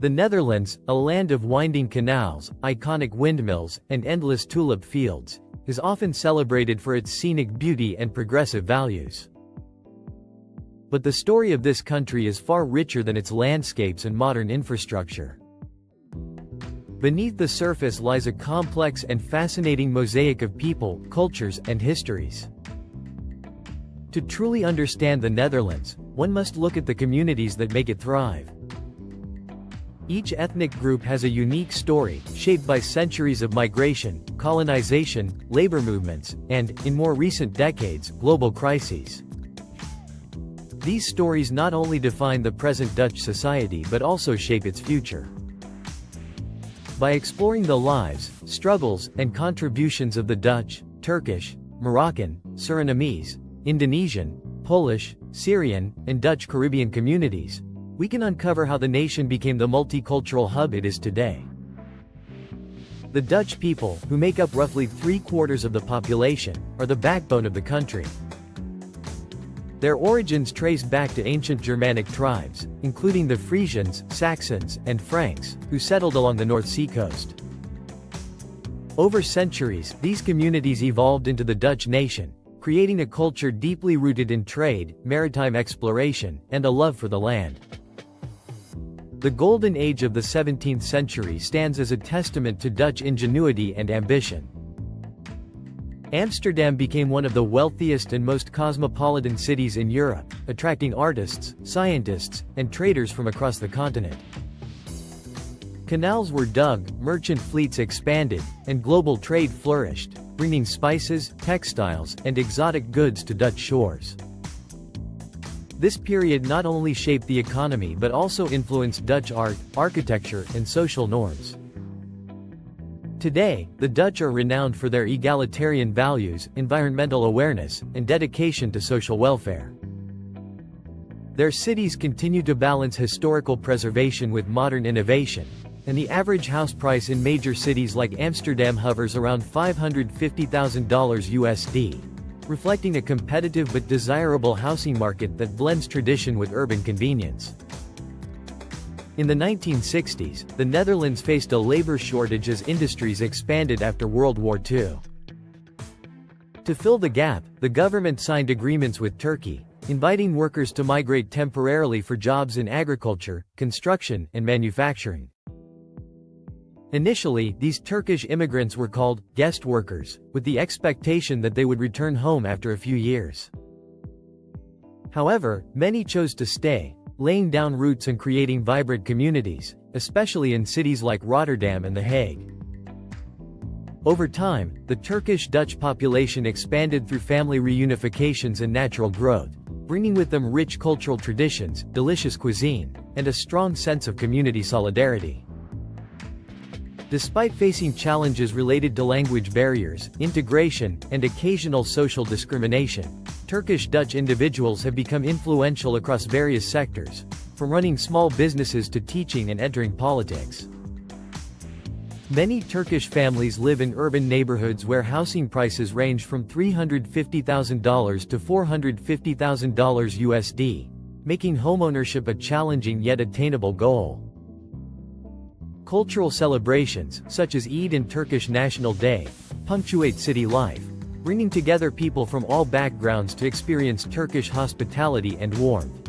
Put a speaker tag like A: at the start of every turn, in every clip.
A: The Netherlands, a land of winding canals, iconic windmills, and endless tulip fields, is often celebrated for its scenic beauty and progressive values. But the story of this country is far richer than its landscapes and modern infrastructure. Beneath the surface lies a complex and fascinating mosaic of people, cultures, and histories. To truly understand the Netherlands, one must look at the communities that make it thrive. Each ethnic group has a unique story, shaped by centuries of migration, colonization, labor movements, and, in more recent decades, global crises. These stories not only define the present Dutch society but also shape its future. By exploring the lives, struggles, and contributions of the Dutch, Turkish, Moroccan, Surinamese, Indonesian, Polish, Syrian, and Dutch Caribbean communities, we can uncover how the nation became the multicultural hub it is today. The Dutch people, who make up roughly 3/4 of the population, are the backbone of the country. Their origins trace back to ancient Germanic tribes, including the Frisians, Saxons, and Franks, who settled along the North Sea coast. Over centuries, these communities evolved into the Dutch nation, creating a culture deeply rooted in trade, maritime exploration, and a love for the land. The golden age of the 17th century stands as a testament to Dutch ingenuity and ambition. Amsterdam became one of the wealthiest and most cosmopolitan cities in Europe, attracting artists, scientists, and traders from across the continent. Canals were dug, merchant fleets expanded, and global trade flourished, bringing spices, textiles, and exotic goods to Dutch shores. This period not only shaped the economy but also influenced Dutch art, architecture, and social norms. Today, the Dutch are renowned for their egalitarian values, environmental awareness, and dedication to social welfare. Their cities continue to balance historical preservation with modern innovation, and the average house price in major cities like Amsterdam hovers around $550,000 USD. Reflecting a competitive but desirable housing market that blends tradition with urban convenience. In the 1960s, the Netherlands faced a labor shortage as industries expanded after World War II. To fill the gap, the government signed agreements with Turkey, inviting workers to migrate temporarily for jobs in agriculture, construction, and manufacturing. Initially, these Turkish immigrants were called guest workers, with the expectation that they would return home after a few years. However, many chose to stay, laying down roots and creating vibrant communities, especially in cities like Rotterdam and The Hague. Over time, the Turkish-Dutch population expanded through family reunifications and natural growth, bringing with them rich cultural traditions, delicious cuisine, and a strong sense of community solidarity. Despite facing challenges related to language barriers, integration, and occasional social discrimination, Turkish-Dutch individuals have become influential across various sectors, from running small businesses to teaching and entering politics. Many Turkish families live in urban neighborhoods where housing prices range from $350,000 to $450,000 USD, making homeownership a challenging yet attainable goal. Cultural celebrations, such as Eid and Turkish National Day, punctuate city life, bringing together people from all backgrounds to experience Turkish hospitality and warmth.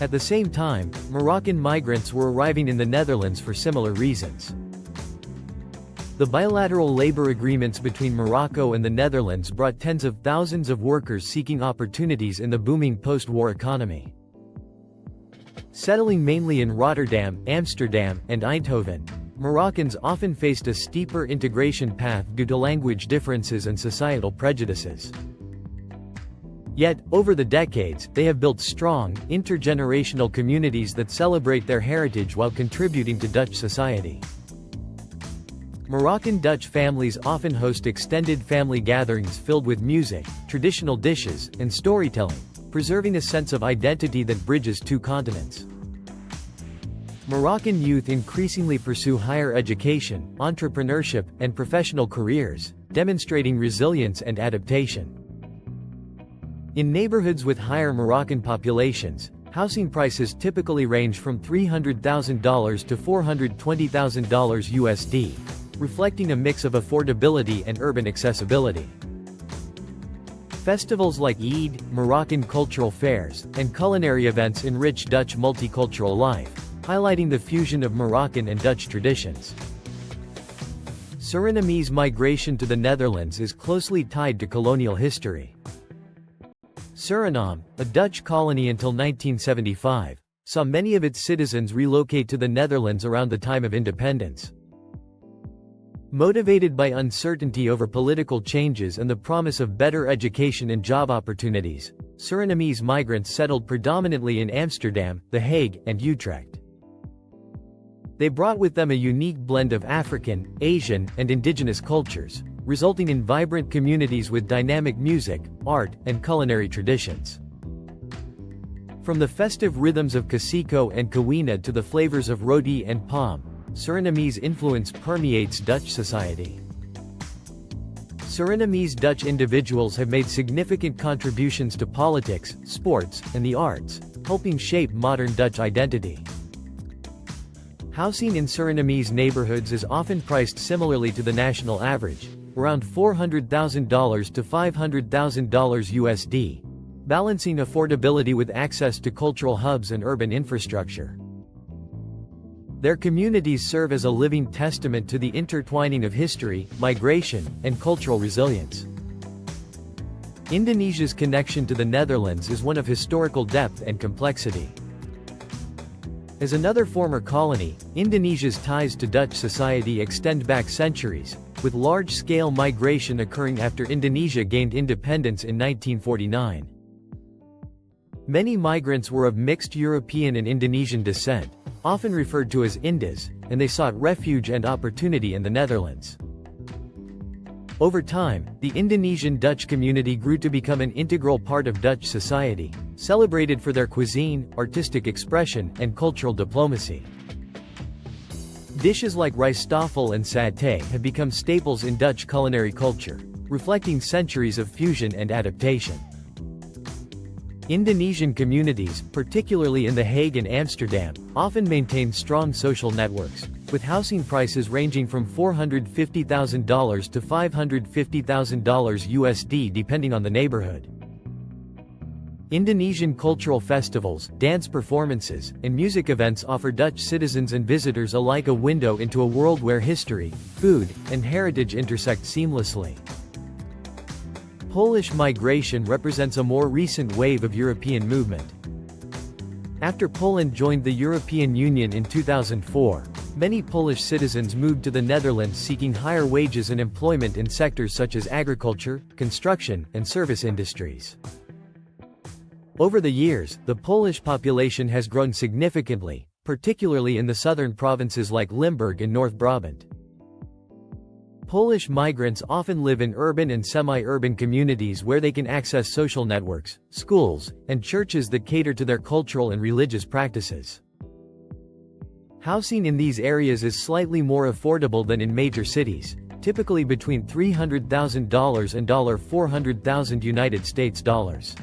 A: At the same time, Moroccan migrants were arriving in the Netherlands for similar reasons. The bilateral labor agreements between Morocco and the Netherlands brought tens of thousands of workers seeking opportunities in the booming post-war economy. Settling mainly in Rotterdam, Amsterdam, and Eindhoven, Moroccans often faced a steeper integration path due to language differences and societal prejudices. Yet, over the decades, they have built strong, intergenerational communities that celebrate their heritage while contributing to Dutch society. Moroccan Dutch families often host extended family gatherings filled with music, traditional dishes, and storytelling, preserving a sense of identity that bridges two continents. Moroccan youth increasingly pursue higher education, entrepreneurship, and professional careers, demonstrating resilience and adaptation. In neighborhoods with higher Moroccan populations, Housing prices typically range from $300,000 to $420,000 USD, reflecting a mix of affordability and urban accessibility. Festivals like Eid, Moroccan cultural fairs, and culinary events enrich Dutch multicultural life, highlighting the fusion of Moroccan and Dutch traditions. Surinamese migration to the Netherlands is closely tied to colonial history. Suriname, a Dutch colony until 1975, saw many of its citizens relocate to the Netherlands around the time of independence. Motivated by uncertainty over political changes and the promise of better education and job opportunities, Surinamese migrants settled predominantly in Amsterdam, The Hague, and Utrecht. They brought with them a unique blend of African, Asian, and indigenous cultures, resulting in vibrant communities with dynamic music, art, and culinary traditions. From the festive rhythms of Kasiko and Kawina to the flavors of roti and palm, Surinamese influence permeates Dutch society. Surinamese Dutch individuals have made significant contributions to politics, sports, and the arts, helping shape modern Dutch identity. Housing in Surinamese neighborhoods is often priced similarly to the national average, around $400,000 to $500,000 USD, balancing affordability with access to cultural hubs and urban infrastructure. Their communities serve as a living testament to the intertwining of history, migration, and cultural resilience. Indonesia's connection to the Netherlands is one of historical depth and complexity. As another former colony, Indonesia's ties to Dutch society extend back centuries, with large-scale migration occurring after Indonesia gained independence in 1949. Many migrants were of mixed European and Indonesian descent, often referred to as Indus, and they sought refuge and opportunity in the Netherlands. Over time, the Indonesian Dutch community grew to become an integral part of Dutch society, celebrated for their cuisine, artistic expression, and cultural diplomacy. Dishes like rijstafel and satay have become staples in Dutch culinary culture, reflecting centuries of fusion and adaptation. Indonesian communities, particularly in The Hague and Amsterdam, often maintain strong social networks, with housing prices ranging from $450,000 to $550,000 USD depending on the neighborhood. Indonesian cultural festivals, dance performances, and music events offer Dutch citizens and visitors alike a window into a world where history, food, and heritage intersect seamlessly. Polish migration represents a more recent wave of European movement. After Poland joined the European Union in 2004, many Polish citizens moved to the Netherlands seeking higher wages and employment in sectors such as agriculture, construction, and service industries. Over the years, the Polish population has grown significantly, particularly in the southern provinces like Limburg and North Brabant. Polish migrants often live in urban and semi-urban communities where they can access social networks, schools, and churches that cater to their cultural and religious practices. Housing in these areas is slightly more affordable than in major cities, typically between $300,000 and $400,000 United States dollars.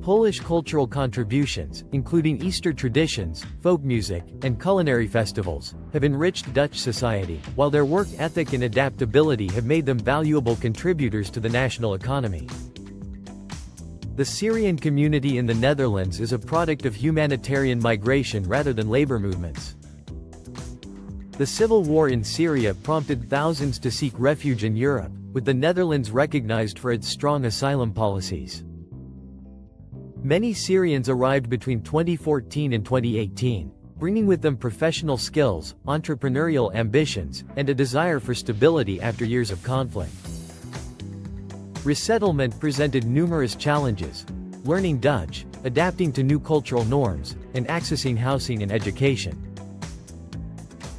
A: Polish cultural contributions, including Easter traditions, folk music, and culinary festivals, have enriched Dutch society, while their work ethic and adaptability have made them valuable contributors to the national economy. The Syrian community in the Netherlands is a product of humanitarian migration rather than labor movements. The civil war in Syria prompted thousands to seek refuge in Europe, with the Netherlands recognized for its strong asylum policies. Many Syrians arrived between 2014 and 2018, bringing with them professional skills, entrepreneurial ambitions, and a desire for stability after years of conflict. Resettlement presented numerous challenges: learning Dutch, adapting to new cultural norms, and accessing housing and education.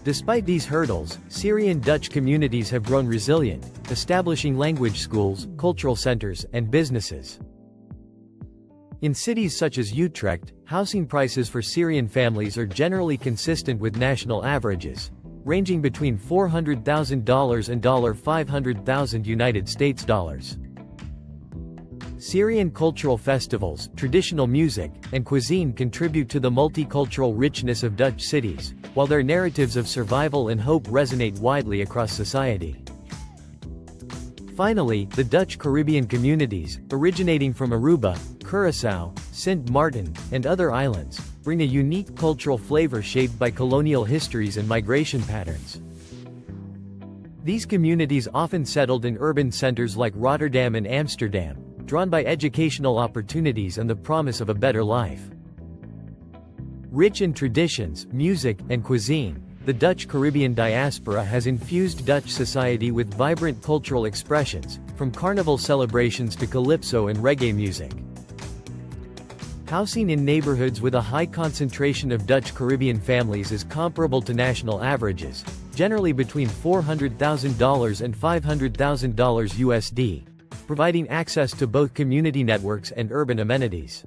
A: Despite these hurdles, Syrian Dutch communities have grown resilient, establishing language schools, cultural centers, and businesses. In cities such as Utrecht, housing prices for Syrian families are generally consistent with national averages, ranging between $400,000 and $500,000 United States dollars. Syrian cultural festivals, traditional music, and cuisine contribute to the multicultural richness of Dutch cities, while their narratives of survival and hope resonate widely across society. Finally, the Dutch Caribbean communities, originating from Aruba, Curaçao, Sint Maarten, and other islands, bring a unique cultural flavor shaped by colonial histories and migration patterns. These communities often settled in urban centers like Rotterdam and Amsterdam, drawn by educational opportunities and the promise of a better life. Rich in traditions, music, and cuisine, the Dutch Caribbean diaspora has infused Dutch society with vibrant cultural expressions, from carnival celebrations to calypso and reggae music. Housing in neighborhoods with a high concentration of Dutch Caribbean families is comparable to national averages, generally between $400,000 and $500,000 USD, providing access to both community networks and urban amenities.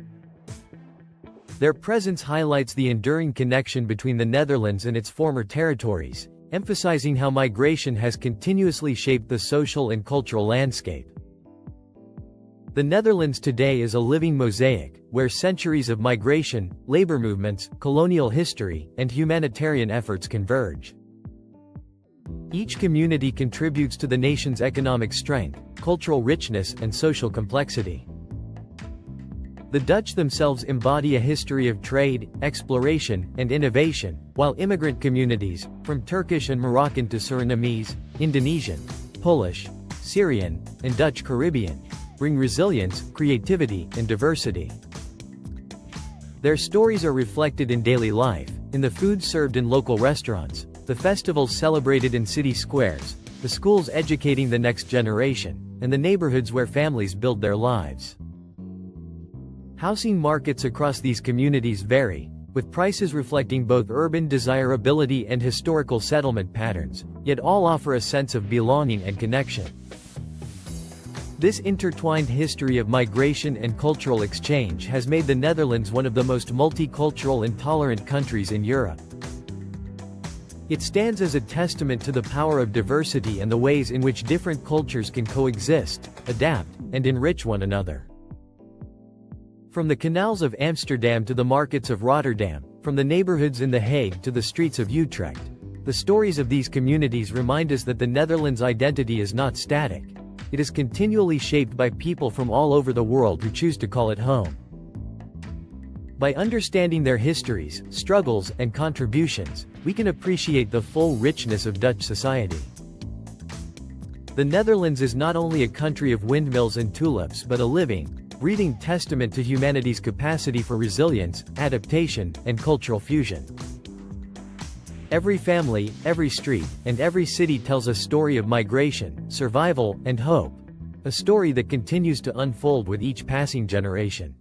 A: Their presence highlights the enduring connection between the Netherlands and its former territories, emphasizing how migration has continuously shaped the social and cultural landscape. The Netherlands today is a living mosaic, where centuries of migration, labor movements, colonial history, and humanitarian efforts converge. Each community contributes to the nation's economic strength, cultural richness, and social complexity. The Dutch themselves embody a history of trade, exploration, and innovation, while immigrant communities, from Turkish and Moroccan to Surinamese, Indonesian, Polish, Syrian, and Dutch Caribbean, bring resilience, creativity, and diversity. Their stories are reflected in daily life, in the food served in local restaurants, the festivals celebrated in city squares, the schools educating the next generation, and the neighborhoods where families build their lives. Housing markets across these communities vary, with prices reflecting both urban desirability and historical settlement patterns, yet all offer a sense of belonging and connection. This intertwined history of migration and cultural exchange has made the Netherlands one of the most multicultural and tolerant countries in Europe. It stands as a testament to the power of diversity and the ways in which different cultures can coexist, adapt, and enrich one another. From the canals of Amsterdam to the markets of Rotterdam, from the neighborhoods in The Hague to the streets of Utrecht, the stories of these communities remind us that the Netherlands' identity is not static. It is continually shaped by people from all over the world who choose to call it home. By understanding their histories, struggles, and contributions, we can appreciate the full richness of Dutch society. The Netherlands is not only a country of windmills and tulips but a living, breathing testament to humanity's capacity for resilience, adaptation, and cultural fusion. Every family, every street, and every city tells a story of migration, survival, and hope. A story that continues to unfold with each passing generation.